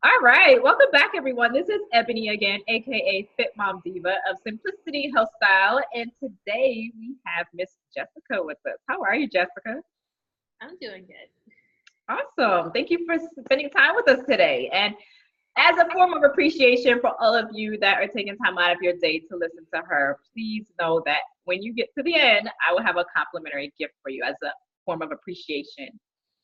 All right, welcome back, everyone. This is Ebony again, aka Fit Mom Diva of Simplicity Health Style, and today we have Miss Jessica with us. How are you, Jessica? I'm doing good. Awesome. Thank you for spending time with us today. And as a form of appreciation for all of you that are taking time out of your day to listen to her, please know that when you get to the end, I will have a complimentary gift for you as a form of appreciation.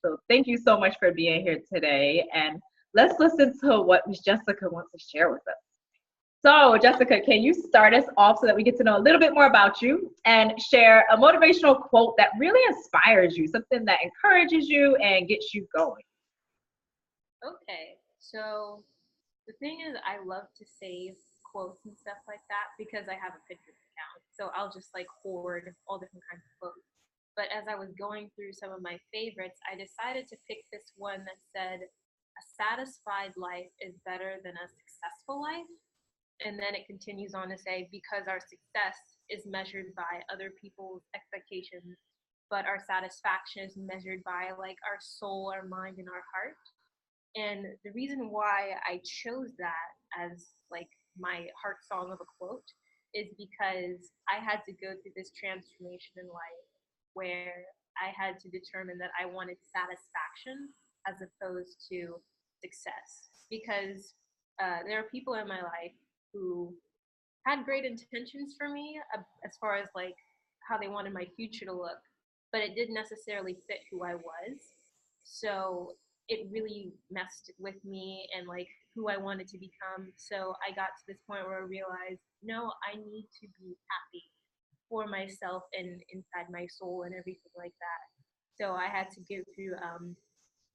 So thank you so much for being here today. And let's listen to what Miss Jessica wants to share with us. So, Jessica, can you start us off so that we get to know a little bit more about you and share a motivational quote that really inspires you, something that encourages you and gets you going? Okay, so the thing is, I love to save quotes and stuff like that because I have a Pinterest account. So I'll just like hoard all different kinds of quotes. But as I was going through some of my favorites, I decided to pick this one that said, "A satisfied life is better than a successful life." And then it continues on to say, "Because our success is measured by other people's expectations, but our satisfaction is measured by like our soul, our mind, and our heart." And the reason why I chose that as like my heart song of a quote is because I had to go through this transformation in life where I had to determine that I wanted satisfaction as opposed to success. Because there are people in my life who had great intentions for me as far as like how they wanted my future to look, but it didn't necessarily fit who I was. So it really messed with me and like who I wanted to become. So I got to this point where I realized, no, I need to be happy for myself and inside my soul and everything like that. So I had to go through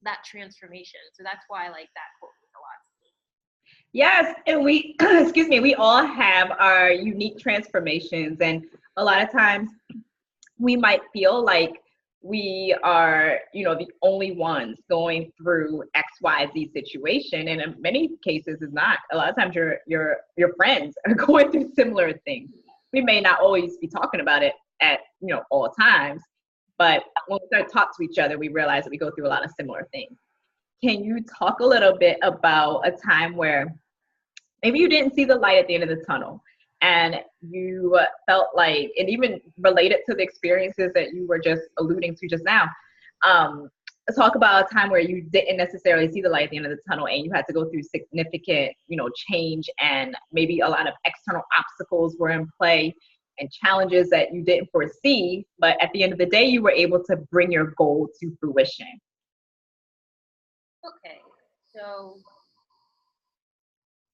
that transformation. So that's why I like that quote a lot. Yes, and we, excuse me, we all have our unique transformations, and a lot of times we might feel like we are, the only ones going through XYZ situation, and in many cases, is not. A lot of times, your friends are going through similar things. We may not always be talking about it at all times, but when we start to talk to each other, we realize that we go through a lot of similar things. Can you talk a little bit about a time where maybe you didn't see the light at the end of the tunnel and you felt like, and even related to the experiences that you were just alluding to just now, um, talk about a time where you didn't necessarily see the light at the end of the tunnel and you had to go through significant, change, and maybe a lot of external obstacles were in play and challenges that you didn't foresee, but at the end of the day, you were able to bring your goal to fruition. Okay, so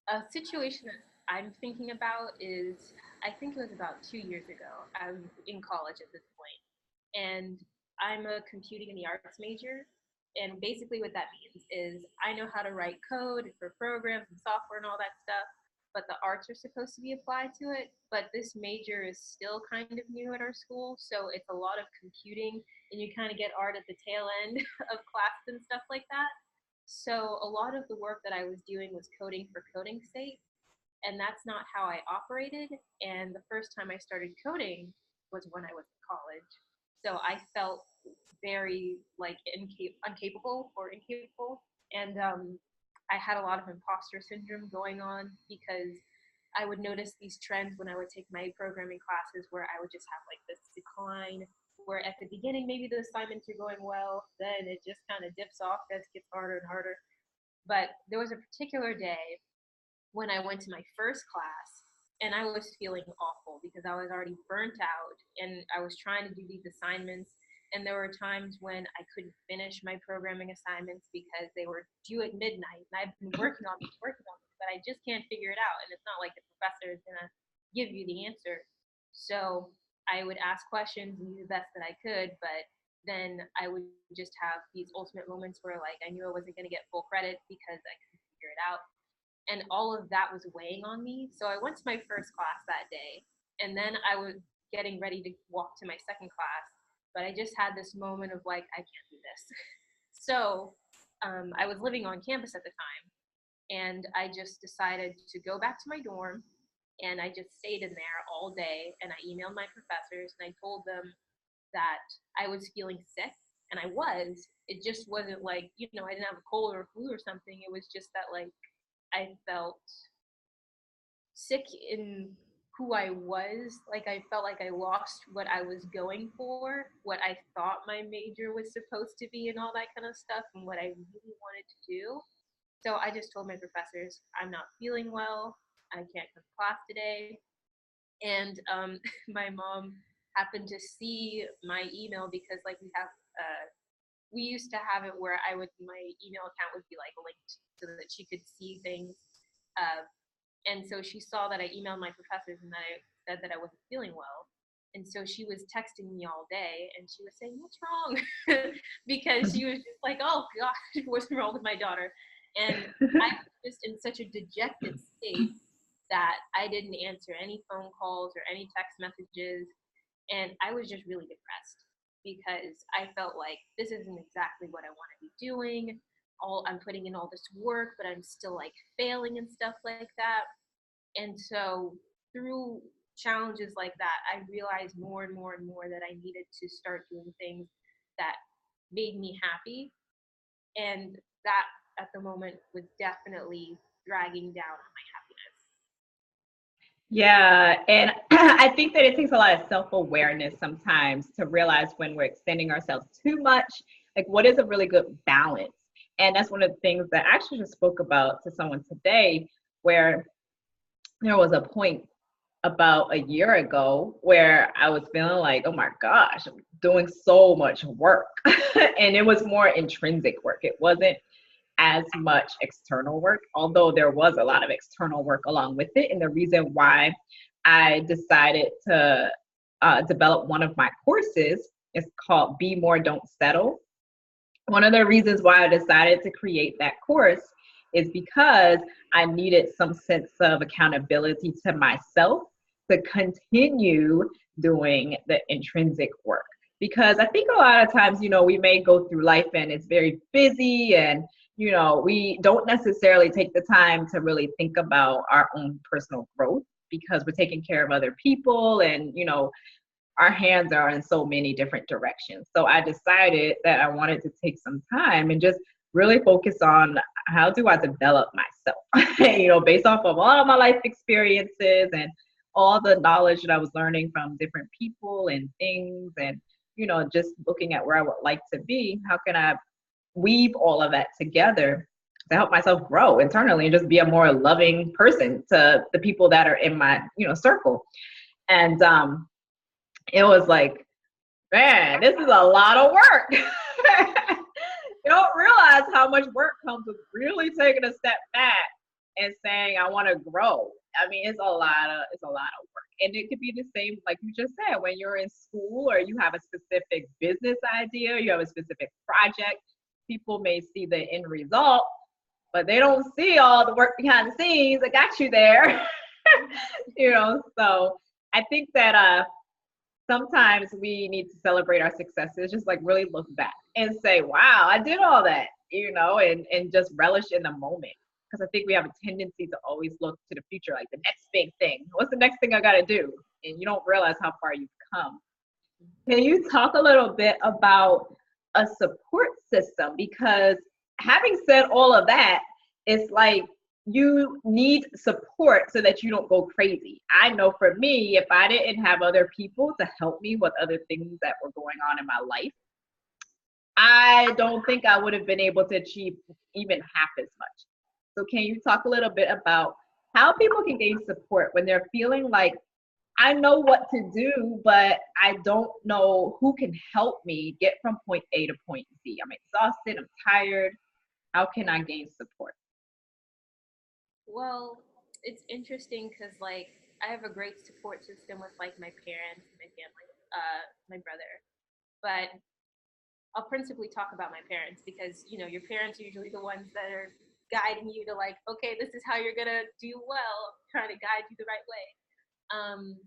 a situation that I'm thinking about is I think it was about 2 years ago. I'm in college at this point, and I'm a computing and the arts major. And basically, what that means is I know how to write code for programs and software and all that stuff, but the arts are supposed to be applied to it. But this major is still kind of new at our school, so it's a lot of computing, and you kind of get art at the tail end of classes and stuff like that. So a lot of the work that I was doing was coding for coding's sake, and that's not how I operated. And the first time I started coding was when I was in college. So I felt very like incapable or incapable, and I had a lot of imposter syndrome going on because I would notice these trends when I would take my programming classes where I would just have like this decline where at the beginning maybe the assignments are going well, then it just kind of dips off as it gets harder and harder. But there was a particular day when I went to my first class and I was feeling awful because I was already burnt out and I was trying to do these assignments. And there were times when I couldn't finish my programming assignments because they were due at midnight. And I've been working on them, but I just can't figure it out. And it's not like the professor is going to give you the answer. So I would ask questions and do the best that I could, but then I would just have these ultimate moments where like I knew I wasn't going to get full credit because I couldn't figure it out, and all of that was weighing on me. So I went to my first class that day, and then I was getting ready to walk to my second class, but I just had this moment of like, I can't do this. So I was living on campus at the time, and I just decided to go back to my dorm, and I just stayed in there all day, and I emailed my professors, and I told them that I was feeling sick And I was. It just wasn't like, I didn't have a cold or a flu or something. It was just that like I felt sick in who I was. Like I felt like I lost what I was going for, what I thought my major was supposed to be, and all that kind of stuff, and what I really wanted to do. So I just told my professors, I'm not feeling well. I can't come to class today. And my mom happened to see my email because, like, we used to have it where my email account would be like linked so that she could see things. Uh, and so she saw that I emailed my professors and that I said that I wasn't feeling well. And so she was texting me all day and she was saying, "What's wrong?" Because she was just like, "Oh gosh, what's wrong with my daughter?" And I was just in such a dejected state that I didn't answer any phone calls or any text messages. And I was just really depressed because I felt like this isn't exactly what I want to be doing. I'm putting in all this work, but I'm still like failing and stuff like that. And so through challenges like that, I realized more and more and more that I needed to start doing things that made me happy. And that at the moment was definitely dragging down on my happiness. Yeah, and I think that it takes a lot of self-awareness sometimes to realize when we're extending ourselves too much, like what is a really good balance. And that's one of the things that I actually just spoke about to someone today, where there was a point about a year ago where I was feeling like, oh my gosh, I'm doing so much work. And it was more intrinsic work. It wasn't as much external work, although there was a lot of external work along with it. And the reason why I decided to develop one of my courses is called Be More, Don't Settle. One of the reasons why I decided to create that course is because I needed some sense of accountability to myself to continue doing the intrinsic work. Because I think a lot of times, we may go through life and it's very busy and, we don't necessarily take the time to really think about our own personal growth because we're taking care of other people and, our hands are in so many different directions. So I decided that I wanted to take some time and just really focus on how do I develop myself, based off of all of my life experiences and all the knowledge that I was learning from different people and things and, just looking at where I would like to be. How can I weave all of that together to help myself grow internally and just be a more loving person to the people that are in my, circle. And it was like, man, this is a lot of work. You don't realize how much work comes with really taking a step back and saying, I want to grow. I mean, it's a lot of work. And it could be the same, like you just said, when you're in school or you have a specific business idea, you have a specific project, people may see the end result, but they don't see all the work behind the scenes that got you there. So I think that sometimes we need to celebrate our successes, just like really look back and say, wow, I did all that, and just relish in the moment. Because I think we have a tendency to always look to the future, like the next big thing. What's the next thing I got to do? And you don't realize how far you've come. Can you talk a little bit about a support system? Because having said all of that, it's like you need support so that you don't go crazy. I know for me, if I didn't have other people to help me with other things that were going on in my life, I don't think I would have been able to achieve even half as much. So can you talk a little bit about how people can gain support when they're feeling like, I know what to do, but I don't know who can help me get from point A to point Z. I'm exhausted, I'm tired. How can I gain support? Well, it's interesting because like I have a great support system with like my parents, my family, my brother. But I'll principally talk about my parents because your parents are usually the ones that are guiding you to like, okay, this is how you're gonna do well, trying to guide you the right way. Um,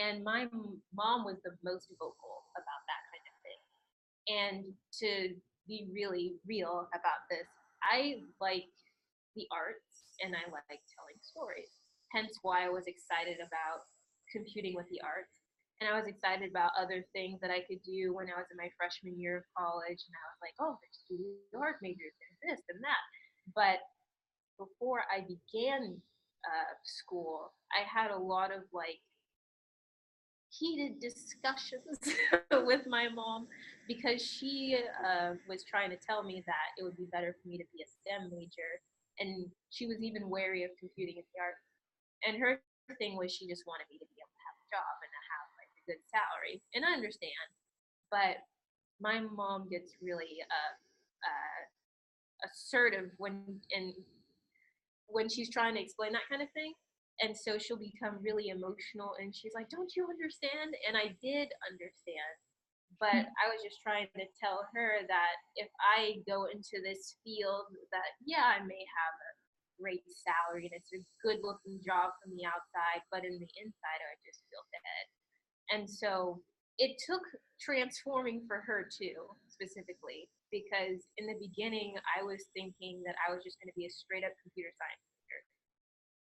and my mom was the most vocal about that kind of thing. And to be really real about this, I like the arts and I like telling stories. Hence why I was excited about computing with the arts. And I was excited about other things that I could do when I was in my freshman year of college. And I was like, oh, there's studio art majors, there's this and that. But before I began school, I had a lot of like heated discussions with my mom because she was trying to tell me that it would be better for me to be a STEM major. And she was even wary of computing and the arts. And her thing was she just wanted me to be able to have a job and to have like a good salary. And I understand. But my mom gets really assertive when she's trying to explain that kind of thing. And so she'll become really emotional and she's like, don't you understand? And I did understand. But I was just trying to tell her that if I go into this field, that yeah, I may have a great salary and it's a good looking job from the outside, but in the inside, I just feel dead. And so it took transforming for her too, specifically, because in the beginning, I was thinking that I was just going to be a straight up computer science teacher.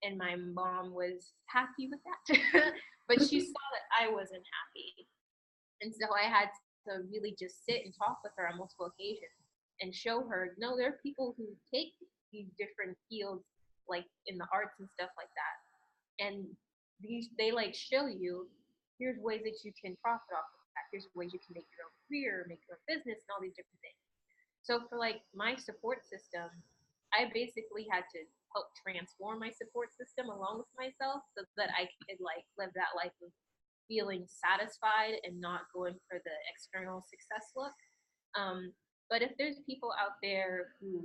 And my mom was happy with that. But she saw that I wasn't happy. And so I had to really just sit and talk with her on multiple occasions and show her, no, there are people who take these different fields, like in the arts and stuff like that. And they like show you, here's ways that you can profit off of that. Here's ways you can make your own career, make your own business, and all these different things. So for like my support system, I basically had to help transform my support system along with myself so that I could like live that life of feeling satisfied and not going for the external success look. But if there's people out there who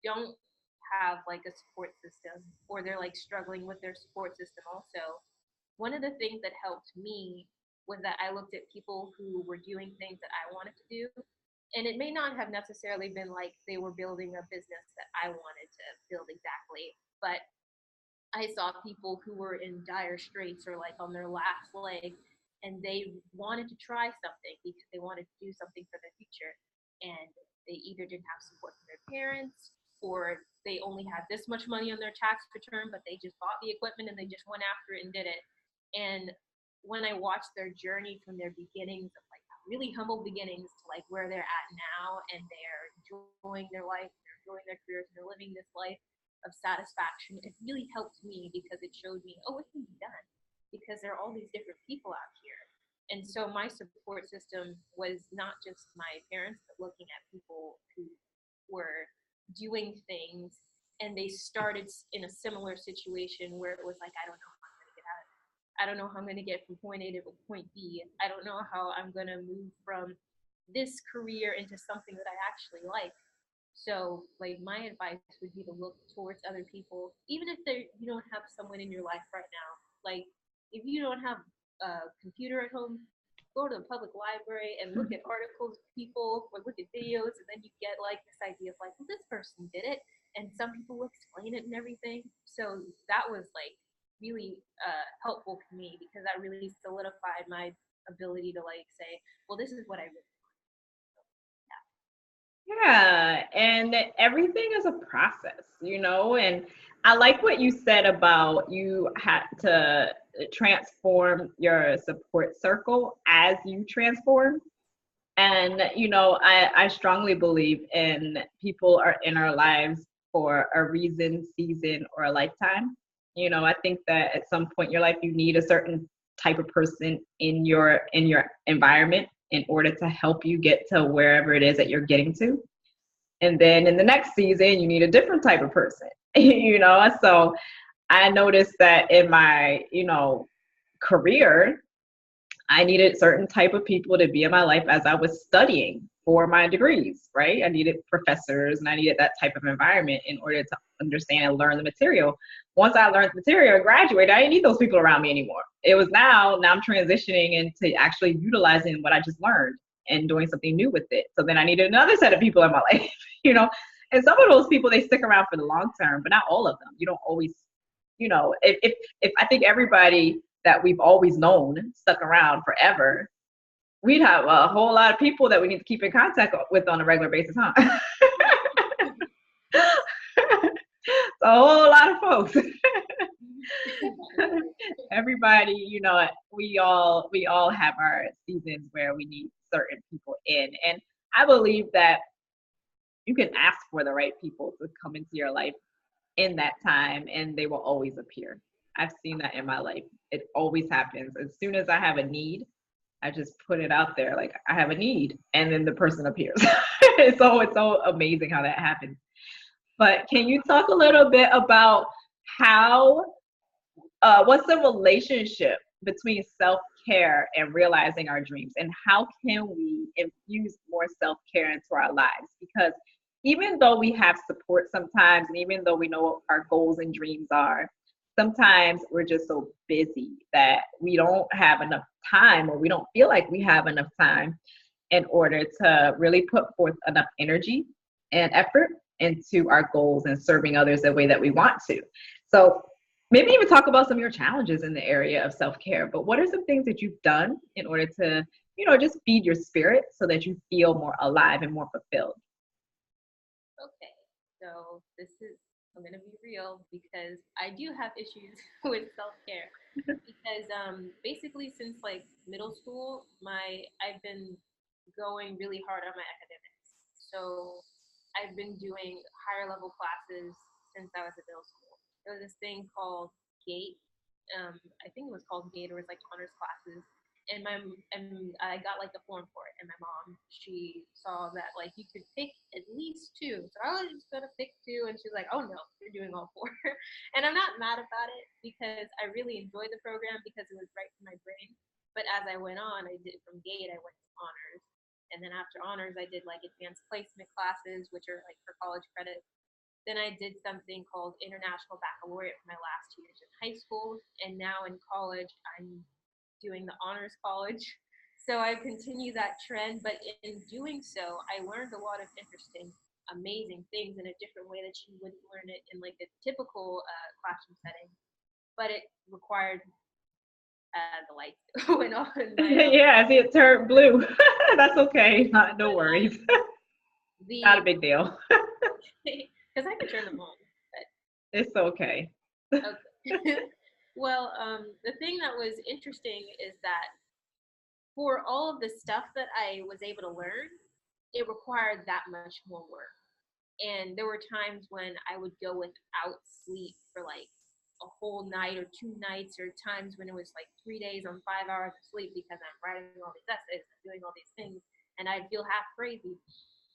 don't have like a support system or they're like struggling with their support system also, one of the things that helped me was that I looked at people who were doing things that I wanted to do. And it may not have necessarily been like they were building a business that I wanted to build exactly, but I saw people who were in dire straits or like on their last leg and they wanted to try something because they wanted to do something for their future. And they either didn't have support from their parents or they only had this much money on their tax return, but they just bought the equipment and they just went after it and did it. And when I watched their journey from their beginnings of like really humble beginnings to like where they're at now and they're enjoying their life, they're enjoying their careers, and they're living this life of satisfaction, it really helped me because it showed me, oh, it can be done because there are all these different people out here. And so my support system was not just my parents, but looking at people who were doing things and they started in a similar situation where it was like, I don't know how I'm going to get out of it. I don't know how I'm going to get from point A to point B. I don't know how I'm going to move from this career into something that I actually like. So, like, my advice would be to look towards other people, even if you don't have someone in your life right now. Like, if you don't have a computer at home, go to the public library and look at articles of people or look at videos, and then you get like this idea of like, well, this person did it, and some people will explain it and everything. So that was like really helpful for me because that really solidified my ability to like say, well, this is what I really Yeah, and everything is a process, and I like what you said about you had to transform your support circle as you transform. And, I strongly believe in people are in our lives for a reason, season, or a lifetime. I think that at some point in your life, you need a certain type of person in your environment in order to help you get to wherever it is that you're getting to. And then in the next season, you need a different type of person, So I noticed that in my, career, I needed certain type of people to be in my life as I was studying for my degrees, right? I needed professors and I needed that type of environment in order to understand and learn the material. Once I learned the material and graduated, I didn't need those people around me anymore. It was now I'm transitioning into actually utilizing what I just learned and doing something new with it. So then I needed another set of people in my life, And some of those people, they stick around for the long term, but not all of them. You don't always, if I think everybody that we've always known stuck around forever, we'd have a whole lot of people that we need to keep in contact with on a regular basis, huh? A whole lot of folks. Everybody, we all have our seasons where we need certain people in. And I believe that you can ask for the right people to come into your life in that time and they will always appear. I've seen that in my life. It always happens. As soon as I have a need, I just put it out there like I have a need and then the person appears. It's so amazing how that happens. But can you talk a little bit about how what's the relationship between self-care and realizing our dreams, and how can we infuse more self-care into our lives? Because even though we have support sometimes, and even though we know what our goals and dreams are, sometimes we're just so busy that we don't have enough time, or we don't feel like we have enough time in order to really put forth enough energy and effort into our goals and serving others the way that we want to. So maybe even talk about some of your challenges in the area of self-care, but what are some things that you've done in order to, just feed your spirit so that you feel more alive and more fulfilled? Okay, so I'm gonna be real because I do have issues with self care. Because basically since like middle school, I've been going really hard on my academics. So I've been doing higher level classes since I was in middle school. There was this thing called GATE. I think it was called GATE, or it was like honors classes. And I got like the form for it, and my mom, she saw that like you could pick at least two, so I was just gonna pick two, and she's like, "Oh no, you're doing all four," and I'm not mad about it because I really enjoyed the program because it was right for my brain. But as I went on, I did from GATE, I went to honors, and then after honors, I did like advanced placement classes, which are like for college credit. Then I did something called International Baccalaureate for my last 2 years in high school. And now in college, I'm doing the honors college. So I continue that trend. But in doing so, I learned a lot of interesting, amazing things in a different way that you wouldn't learn it in like a typical classroom setting. But it required the lights went on. Yeah, I see it turned blue. That's okay. No worries. Not a The big deal. because I can turn them on. It's okay. Okay. Well, the thing that was interesting is that for all of the stuff that I was able to learn, it required that much more work. And there were times when I would go without sleep for like a whole night or 2 nights, or times when it was like 3 days on 5 hours of sleep because I'm writing all these essays and doing all these things, and I'd feel half crazy.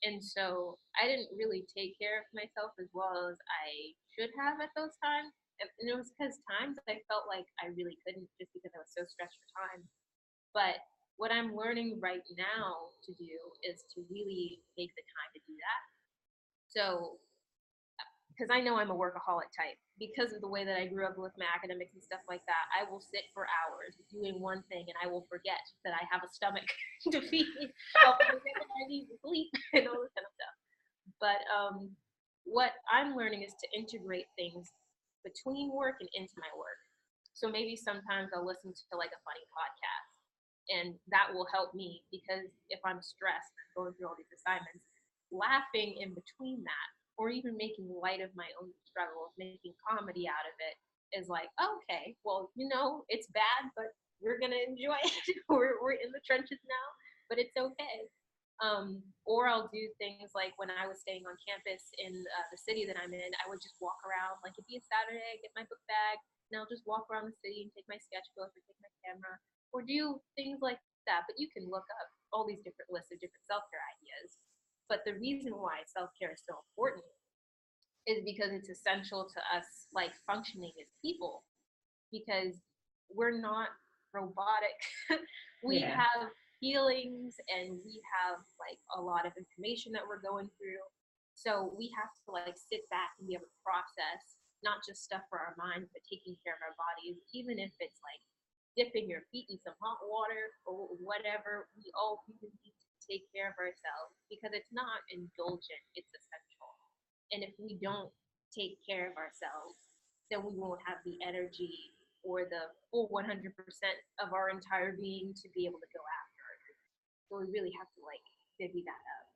And so I didn't really take care of myself as well as I should have at those times. And it was because times I felt like I really couldn't just because I was so stressed for time. But what I'm learning right now to do is to really make the time to do that. So because I know I'm a workaholic type. Because of the way that I grew up with my academics and stuff like that, I will sit for hours doing one thing and I will forget that I have a stomach to feed. I'll forget that I need to sleep and all this kind of stuff. But what I'm learning is to integrate things between work and into my work. So maybe sometimes I'll listen to like a funny podcast, and that will help me because if I'm stressed going through all these assignments, laughing in between that, or even making light of my own struggles, making comedy out of it, is like, okay, well, it's bad, but we're gonna enjoy it. we're in the trenches now, but it's okay. Or I'll do things like when I was staying on campus in the city that I'm in, I would just walk around. Like it'd be a Saturday, get my book bag, and I'll just walk around the city and take my sketchbook or take my camera or do things like that. But you can look up all these different lists of different self care ideas. But the reason why self care is so important is because it's essential to us like functioning as people, because we're not robotic. We Yeah. have feelings and we have like a lot of information that we're going through. So we have to like sit back and be able to process not just stuff for our minds, but taking care of our bodies, even if it's like dipping your feet in some hot water or whatever. We all really need to take care of ourselves because it's not indulgent, it's essential. And if we don't take care of ourselves, then we won't have the energy or the full 100% of our entire being to be able to go after it. So we really have to like divvy that up.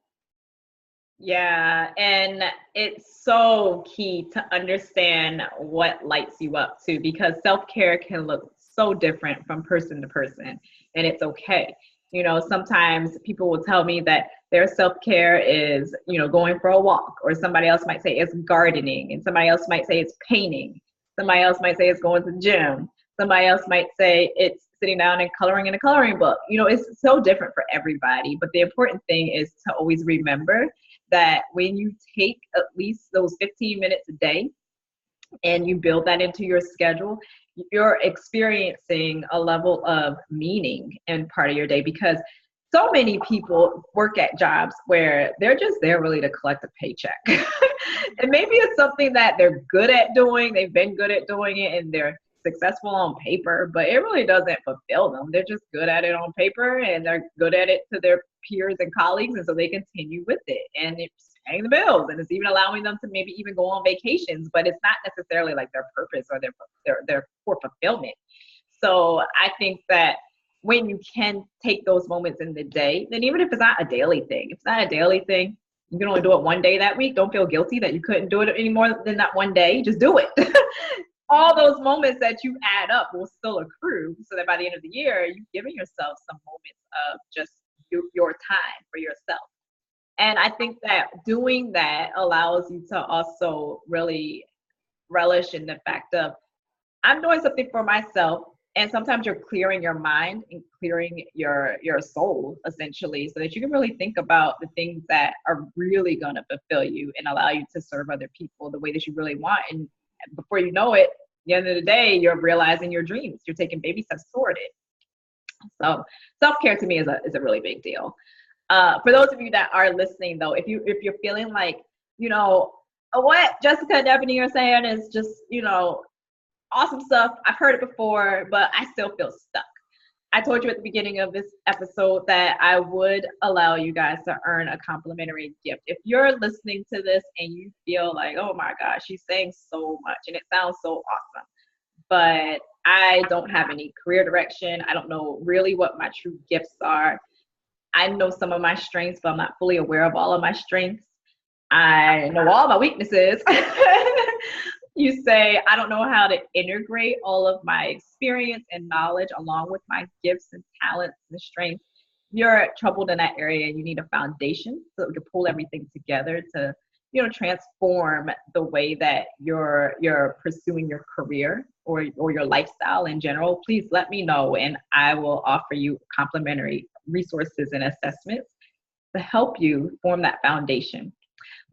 Yeah, and it's so key to understand what lights you up too, because self-care can look so different from person to person, and it's okay. You know, sometimes people will tell me that their self-care is, you know, going for a walk, or somebody else might say it's gardening, and somebody else might say it's painting. Somebody else might say it's going to the gym. Somebody else might say it's sitting down and coloring in a coloring book. You know, it's so different for everybody. But the important thing is to always remember that when you take at least those 15 minutes a day and you build that into your schedule, you're experiencing a level of meaning in part of your day, because so many people work at jobs where they're just there really to collect a paycheck. And maybe it's something that they're good at doing, they've been good at doing it, and they're successful on paper, but it really doesn't fulfill them. They're just good at it on paper, and they're good at it to their peers and colleagues, and so they continue with it, and it's paying the bills, and it's even allowing them to maybe even go on vacations, but it's not necessarily like their purpose or their core fulfillment. So I think that when you can take those moments in the day, then even if it's not a daily thing, if it's not a daily thing, you can only do it one day that week. Don't feel guilty that you couldn't do it any more than that one day. Just do it. All those moments that you add up will still accrue, so that by the end of the year, you've given yourself some moments of just your time for yourself. And I think that doing that allows you to also really relish in the fact of, I'm doing something for myself. And sometimes you're clearing your mind and clearing your soul, essentially, so that you can really think about the things that are really going to fulfill you and allow you to serve other people the way that you really want. And before you know it, at the end of the day, you're realizing your dreams. You're taking baby steps toward it. So self-care to me is a really big deal. For those of you that are listening, though, if you're feeling like, you know, what Jessica and Ebony are saying is just, you know, awesome stuff, I've heard it before, but I still feel stuck. I told you at the beginning of this episode that I would allow you guys to earn a complimentary gift. If you're listening to this and you feel like, oh my gosh, she's saying so much and it sounds so awesome, but I don't have any career direction, I don't know really what my true gifts are. I know some of my strengths, but I'm not fully aware of all of my strengths. I know all my weaknesses. You say, I don't know how to integrate all of my experience and knowledge along with my gifts and talents and strengths. You're troubled in that area and you need a foundation so that we can pull everything together to, you know, transform the way that you're pursuing your career or your lifestyle in general. Please let me know and I will offer you complimentary resources and assessments to help you form that foundation.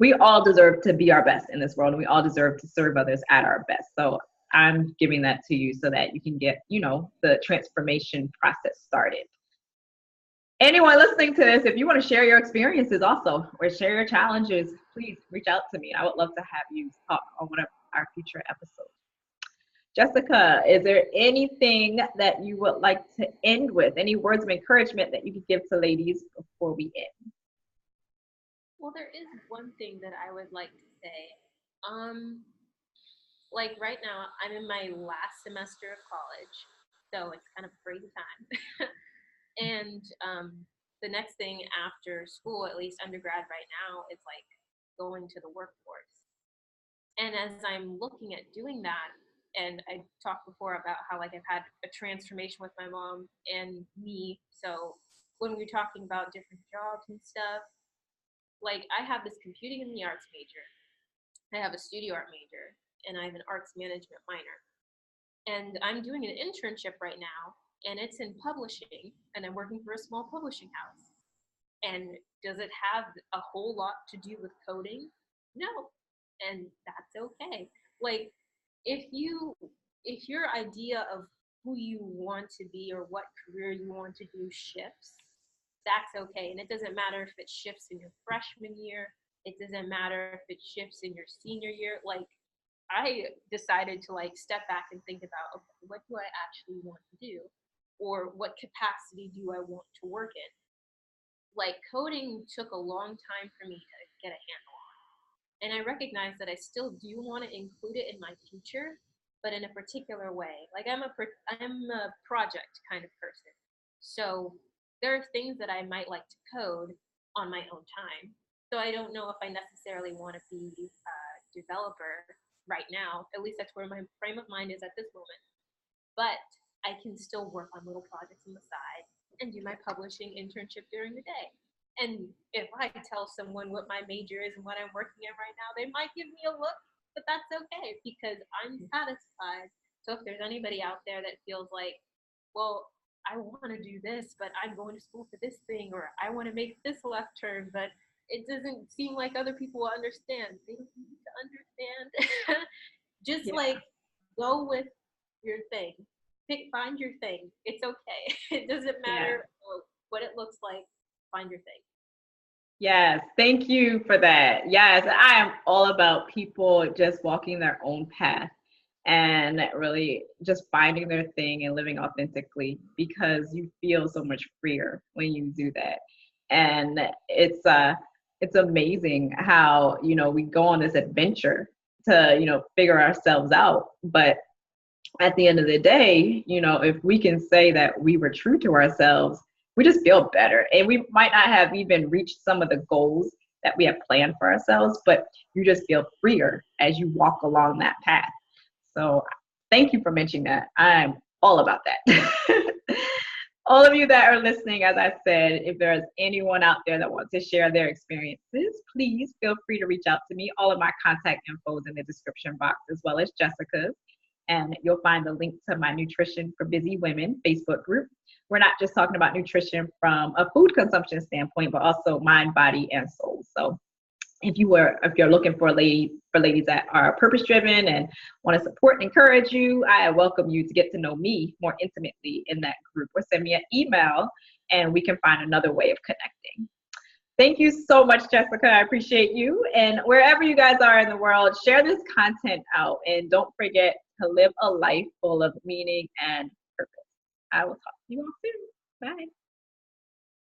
We all deserve to be our best in this world, and we all deserve to serve others at our best. So I'm giving that to you so that you can get, you know, the transformation process started. Anyone listening to this, if you want to share your experiences also or share your challenges, please reach out to me. I would love to have you talk on one of our future episodes. Jessica, is there anything that you would like to end with? Any words of encouragement that you could give to ladies before we end? Well, there is one thing that I would like to say. Like right now, I'm in my last semester of college, so it's kind of a crazy time. And the next thing after school, at least undergrad right now, is like going to the workforce. And as I'm looking at doing that, and I talked before about how like I've had a transformation with my mom and me. So when we're talking about different jobs and stuff, like I have this computing in the arts major, I have a studio art major, and I have an arts management minor. And I'm doing an internship right now, and it's in publishing, and I'm working for a small publishing house. And does it have a whole lot to do with coding? No, and that's okay. Like if you if your idea of who you want to be or what career you want to do shifts, that's okay. And it doesn't matter if it shifts in your freshman year, it doesn't matter if it shifts in your senior year. Like I decided to like step back and think about, okay, what do I actually want to do? Or what capacity do I want to work in? Like coding took a long time for me to get a handle on. And I recognize that I still do want to include it in my future, but in a particular way. Like I'm a project kind of person. So there are things that I might like to code on my own time. So I don't know if I necessarily want to be a developer right now. At least that's where my frame of mind is at this moment. But I can still work on little projects on the side and do my publishing internship during the day. And if I tell someone what my major is and what I'm working in right now, they might give me a look, but that's okay because I'm satisfied. So if there's anybody out there that feels like, well, I want to do this, but I'm going to school for this thing, or I want to make this left turn, but it doesn't seem like other people will understand. They don't need to understand. Just Yeah. like go with your thing. Find your thing. It's okay. It doesn't Yeah. matter what it looks like. Find your thing. Yes, thank you for that. Yes, I am all about people just walking their own path and really just finding their thing and living authentically because you feel so much freer when you do that. And it's amazing how, we go on this adventure to, figure ourselves out. But at the end of the day, if we can say that we were true to ourselves, we just feel better. And we might not have even reached some of the goals that we have planned for ourselves, but you just feel freer as you walk along that path. So thank you for mentioning that. I'm all about that. All of you that are listening, as I said, if there's anyone out there that wants to share their experiences, please feel free to reach out to me. All of my contact info is in the description box, as well as Jessica's. And you'll find the link to my Nutrition for Busy Women Facebook group. We're not just talking about nutrition from a food consumption standpoint, but also mind, body, and soul. So if you're looking for ladies that are purpose driven and want to support and encourage you, I welcome you to get to know me more intimately in that group, or send me an email and we can find another way of connecting. Thank you so much, Jessica. I appreciate you. And wherever you guys are in the world, share this content out and don't forget to live a life full of meaning and purpose. I will talk to you all soon. Bye.